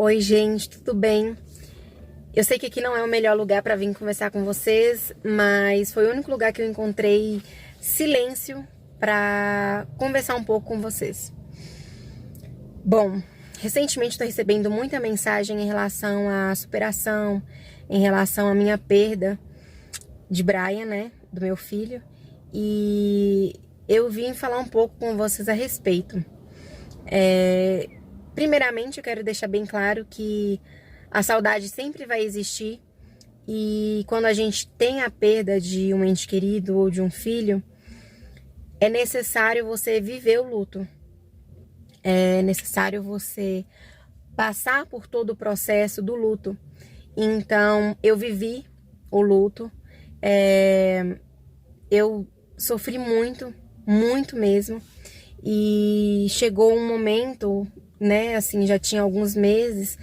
Oi, gente, tudo bem? Eu sei que aqui não é o melhor lugar para vir conversar com vocês, mas foi o único lugar que eu encontrei silêncio para conversar um pouco com vocês. Bom, recentemente estou recebendo muita mensagem em relação à superação, em relação à minha perda de Brian, né, do meu filho, e eu vim falar um pouco com vocês a respeito. Primeiramente, eu quero deixar bem claro que a saudade sempre vai existir e quando a gente tem a perda de um ente querido ou de um filho, é necessário você viver o luto. É necessário você passar por todo o processo do luto. Então, eu vivi o luto, eu sofri muito, muito mesmo. E chegou um momento, né, assim, já tinha alguns meses,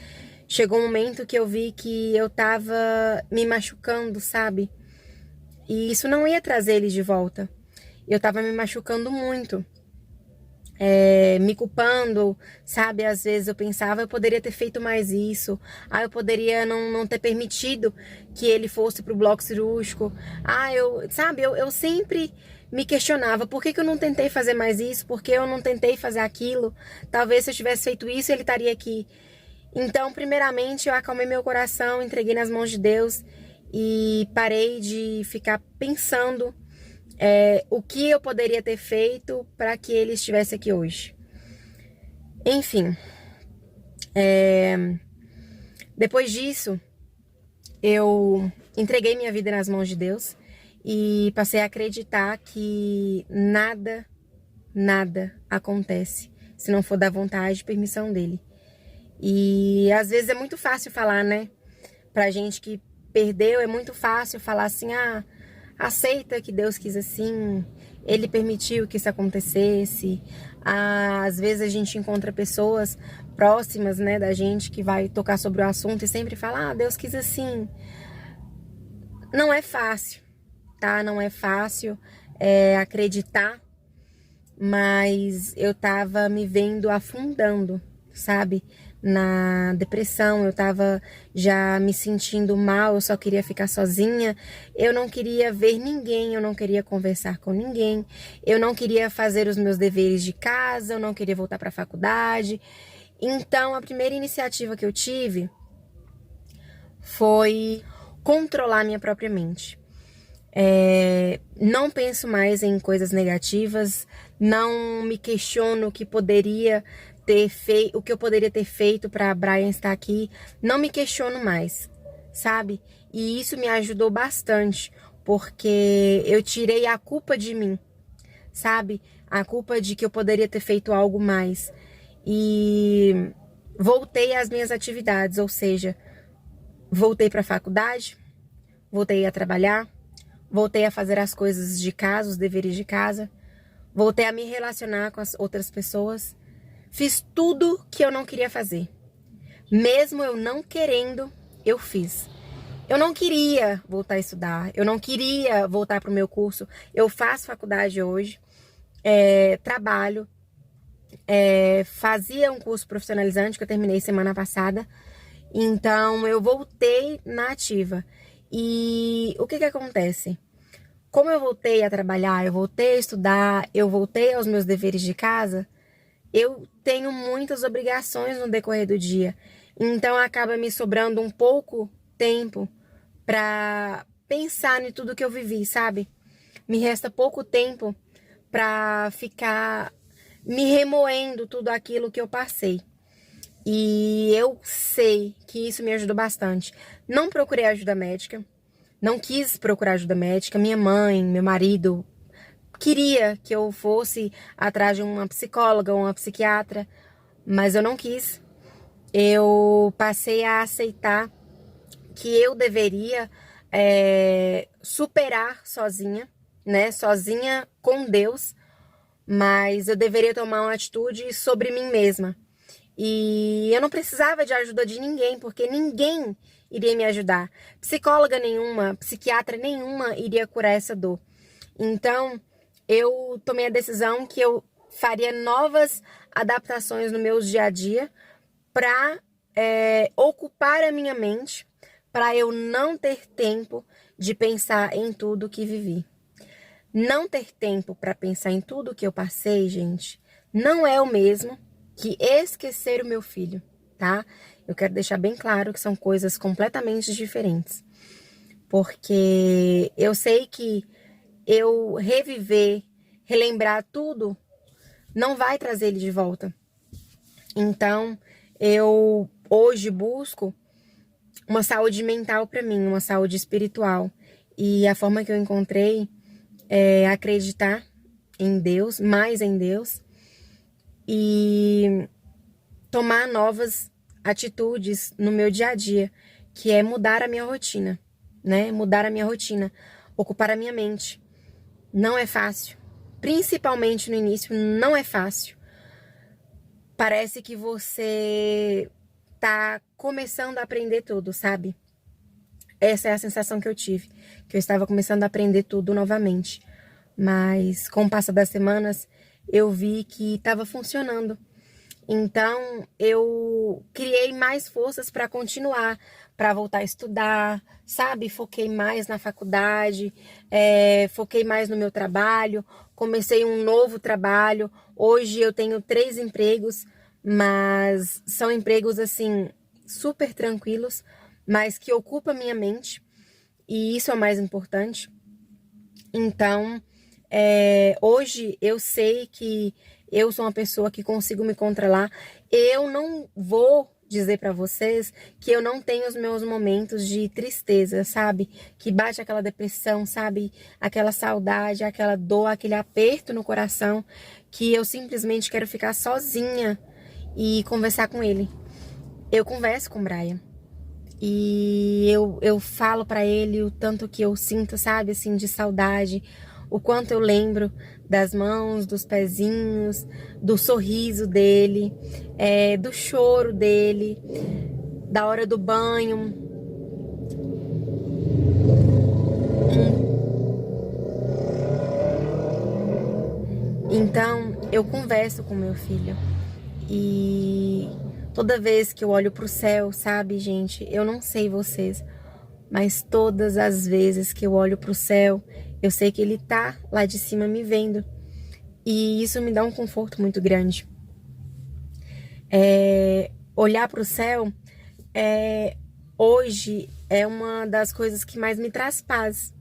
chegou um momento que eu vi que eu tava me machucando, sabe? E isso não ia trazer ele de volta. Eu tava me machucando muito, me culpando, sabe? Às vezes eu pensava, eu poderia ter feito mais isso. Eu poderia não ter permitido que ele fosse pro bloco cirúrgico. Eu sempre me questionava, por que eu não tentei fazer mais isso? Por que eu não tentei fazer aquilo? Talvez se eu tivesse feito isso, ele estaria aqui. Então, primeiramente, eu acalmei meu coração, entreguei nas mãos de Deus e parei de ficar pensando o que eu poderia ter feito para que ele estivesse aqui hoje. Enfim, depois disso, eu entreguei minha vida nas mãos de Deus e passei a acreditar que nada acontece se não for da vontade e permissão dele. E às vezes é muito fácil falar, né? Pra gente que perdeu, é muito fácil falar assim, aceita que Deus quis assim, Ele permitiu que isso acontecesse. Às vezes a gente encontra pessoas próximas, né, da gente que vai tocar sobre o assunto e sempre fala, Deus quis assim. Não é fácil, tá? Não é fácil acreditar, mas eu tava me vendo afundando, sabe? Na depressão, eu tava já me sentindo mal, eu só queria ficar sozinha, eu não queria ver ninguém, eu não queria conversar com ninguém, eu não queria fazer os meus deveres de casa, eu não queria voltar para a faculdade. Então, a primeira iniciativa que eu tive foi controlar minha própria mente. Não penso mais em coisas negativas, não me questiono o que poderia ter feito, o que eu poderia ter feito para Brian estar aqui, não me questiono mais, sabe? E isso me ajudou bastante, porque eu tirei a culpa de mim, sabe? A culpa de que eu poderia ter feito algo mais. E voltei às minhas atividades, ou seja, voltei para a faculdade, voltei a trabalhar, voltei a fazer as coisas de casa, os deveres de casa. Voltei a me relacionar com as outras pessoas. Fiz tudo que eu não queria fazer. Mesmo eu não querendo, eu fiz. Eu não queria voltar a estudar. Eu não queria voltar para o meu curso. Eu faço faculdade hoje. Trabalho. Fazia um curso profissionalizante que eu terminei semana passada. Então, eu voltei na ativa. E o que acontece? Como eu voltei a trabalhar, eu voltei a estudar, eu voltei aos meus deveres de casa, eu tenho muitas obrigações no decorrer do dia. Então acaba me sobrando um pouco tempo para pensar em tudo que eu vivi, sabe? Me resta pouco tempo para ficar me remoendo tudo aquilo que eu passei. E eu sei que isso me ajudou bastante. Não procurei ajuda médica. Não quis procurar ajuda médica. Minha mãe, meu marido queria que eu fosse atrás de uma psicóloga ou uma psiquiatra, mas eu não quis. Eu passei a aceitar que eu deveria superar sozinha, né? Sozinha com Deus, mas eu deveria tomar uma atitude sobre mim mesma. E eu não precisava de ajuda de ninguém, porque ninguém iria me ajudar. Psicóloga nenhuma, psiquiatra nenhuma iria curar essa dor. Então, eu tomei a decisão que eu faria novas adaptações no meu dia a dia para ocupar a minha mente para eu não ter tempo de pensar em tudo que vivi. Não ter tempo para pensar em tudo que eu passei, gente, não é o mesmo que esquecer o meu filho, tá? Eu quero deixar bem claro que são coisas completamente diferentes. Porque eu sei que eu reviver, relembrar tudo, não vai trazer ele de volta. Então, eu hoje busco uma saúde mental para mim, uma saúde espiritual. E a forma que eu encontrei é acreditar em Deus, mais em Deus, e tomar novas atitudes no meu dia a dia, que é mudar a minha rotina, né? Mudar a minha rotina, ocupar a minha mente. Não é fácil, principalmente no início, não é fácil. Parece que você tá começando a aprender tudo, sabe? Essa é a sensação que eu tive, que eu estava começando a aprender tudo novamente. Mas com o passar das semanas, eu vi que estava funcionando. Então, eu criei mais forças para continuar, para voltar a estudar, sabe? Foquei mais na faculdade, foquei mais no meu trabalho, comecei um novo trabalho. Hoje eu tenho 3 empregos, mas são empregos, assim, super tranquilos, mas que ocupam minha mente, e isso é o mais importante. Então, hoje eu sei que eu sou uma pessoa que consigo me controlar. Eu não vou dizer pra vocês que eu não tenho os meus momentos de tristeza, sabe? Que bate aquela depressão, sabe? Aquela saudade, aquela dor, aquele aperto no coração, que eu simplesmente quero ficar sozinha e conversar com ele. Eu converso com o Brian. E eu falo pra ele o tanto que eu sinto, sabe, assim, de saudade, o quanto eu lembro das mãos, dos pezinhos, do sorriso dele, do choro dele, da hora do banho. Então, eu converso com meu filho. E toda vez que eu olho pro céu, sabe, gente, eu não sei vocês, mas todas as vezes que eu olho pro céu, eu sei que ele tá lá de cima me vendo. E isso me dá um conforto muito grande. Olhar pro céu, hoje, é uma das coisas que mais me traz paz.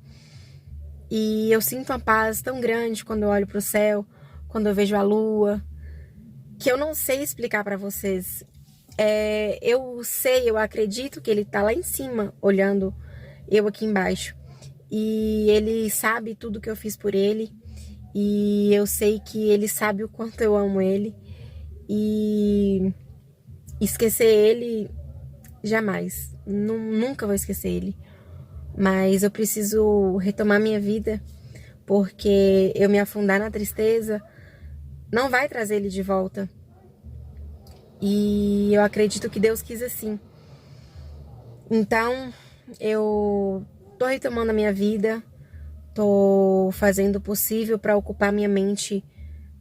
E eu sinto uma paz tão grande quando eu olho pro céu, quando eu vejo a lua, que eu não sei explicar pra vocês. Eu acredito que ele tá lá em cima, olhando eu aqui embaixo. E ele sabe tudo que eu fiz por ele. E eu sei que ele sabe o quanto eu amo ele. E esquecer ele, jamais. Nunca vou esquecer ele. Mas eu preciso retomar minha vida, porque eu me afundar na tristeza não vai trazer ele de volta. E eu acredito que Deus quis assim. Então, eu tô retomando a minha vida, tô fazendo o possível para ocupar minha mente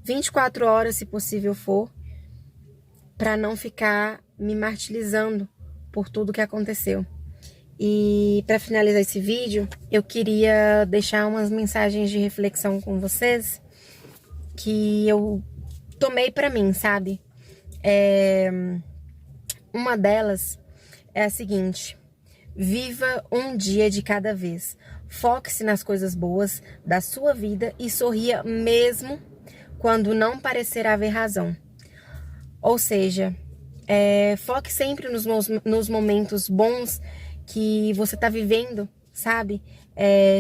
24 horas, se possível for, para não ficar me martirizando por tudo que aconteceu. E para finalizar esse vídeo, eu queria deixar umas mensagens de reflexão com vocês que eu tomei para mim, sabe? Uma delas é a seguinte: viva um dia de cada vez. Foque-se nas coisas boas da sua vida e sorria mesmo quando não parecer haver razão. Ou seja, foque sempre nos momentos bons que você está vivendo, sabe?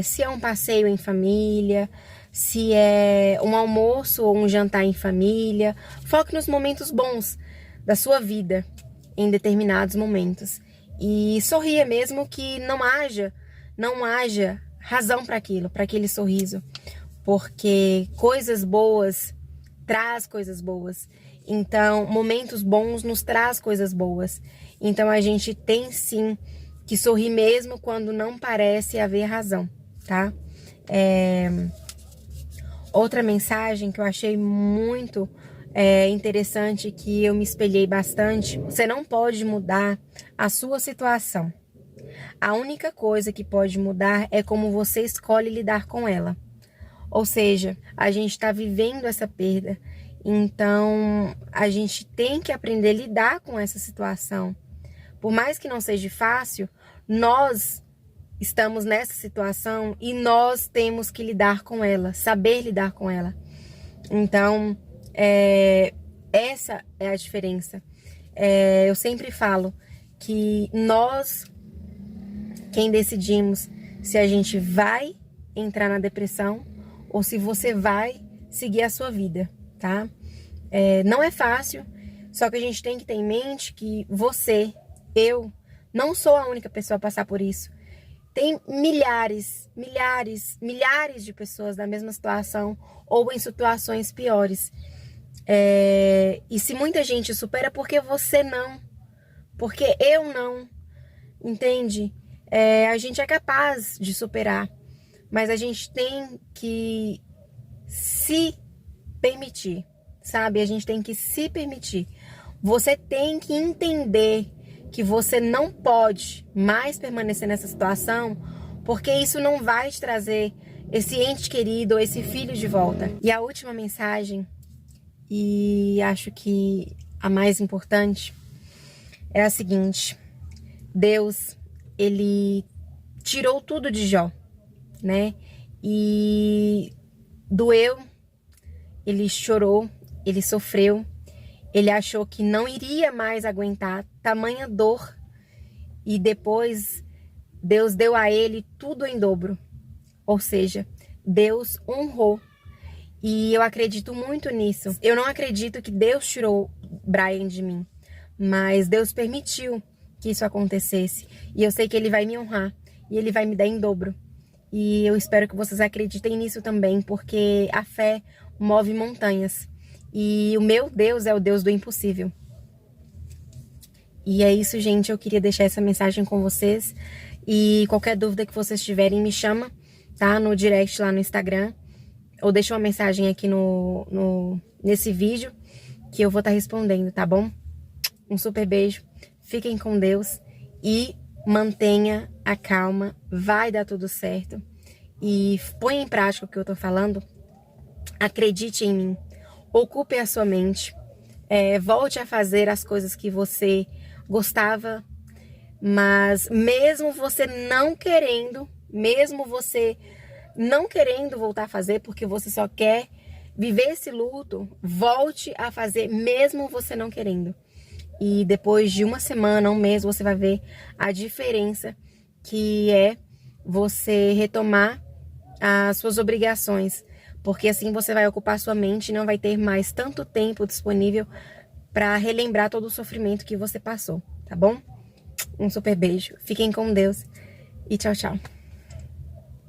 Se é um passeio em família, se é um almoço ou um jantar em família, foque nos momentos bons da sua vida em determinados momentos. E sorria mesmo que não haja razão para aquilo, para aquele sorriso. Porque coisas boas traz coisas boas. Então, momentos bons nos traz coisas boas. Então, a gente tem sim que sorrir mesmo quando não parece haver razão, tá? Outra mensagem que eu achei muito é interessante que eu me espelhei bastante. Você não pode mudar a sua situação. A única coisa que pode mudar é como você escolhe lidar com ela. Ou seja, a gente está vivendo essa perda. Então, a gente tem que aprender a lidar com essa situação. Por mais que não seja fácil, nós estamos nessa situação e nós temos que lidar com ela, saber lidar com ela. Então, essa é a diferença. Eu sempre falo que nós, quem decidimos se a gente vai entrar na depressão ou se você vai seguir a sua vida, tá? Não é fácil, só que a gente tem que ter em mente que você, eu, não sou a única pessoa a passar por isso. Tem milhares de pessoas na mesma situação ou em situações piores. E se muita gente supera, porque você não? Porque eu não? Entende? A gente é capaz de superar, mas a gente tem que se permitir, sabe? A gente tem que se permitir. Você tem que entender que você não pode mais permanecer nessa situação, porque isso não vai te trazer esse ente querido ou esse filho de volta. E a última mensagem, e acho que a mais importante, é a seguinte: Deus, ele tirou tudo de Jó, né? E doeu, ele chorou, ele sofreu, ele achou que não iria mais aguentar tamanha dor. E depois Deus deu a ele tudo em dobro. Ou seja, Deus honrou. E eu acredito muito nisso. Eu não acredito que Deus tirou Brian de mim, mas Deus permitiu que isso acontecesse. E eu sei que ele vai me honrar e ele vai me dar em dobro. E eu espero que vocês acreditem nisso também, porque a fé move montanhas. E o meu Deus é o Deus do impossível. E é isso, gente. Eu queria deixar essa mensagem com vocês. E qualquer dúvida que vocês tiverem, me chama, tá? No direct lá no Instagram. Ou deixa uma mensagem aqui nesse vídeo, que eu vou estar respondendo, tá bom? Um super beijo. Fiquem com Deus. E mantenha a calma. Vai dar tudo certo. E põe em prática o que eu tô falando. Acredite em mim. Ocupe a sua mente, volte a fazer as coisas que você gostava, mas mesmo você não querendo voltar a fazer, porque você só quer viver esse luto, volte a fazer mesmo você não querendo. E depois de uma semana, um mês, você vai ver a diferença que é você retomar as suas obrigações. Porque assim você vai ocupar sua mente e não vai ter mais tanto tempo disponível para relembrar todo o sofrimento que você passou, tá bom? Um super beijo. Fiquem com Deus e tchau, tchau.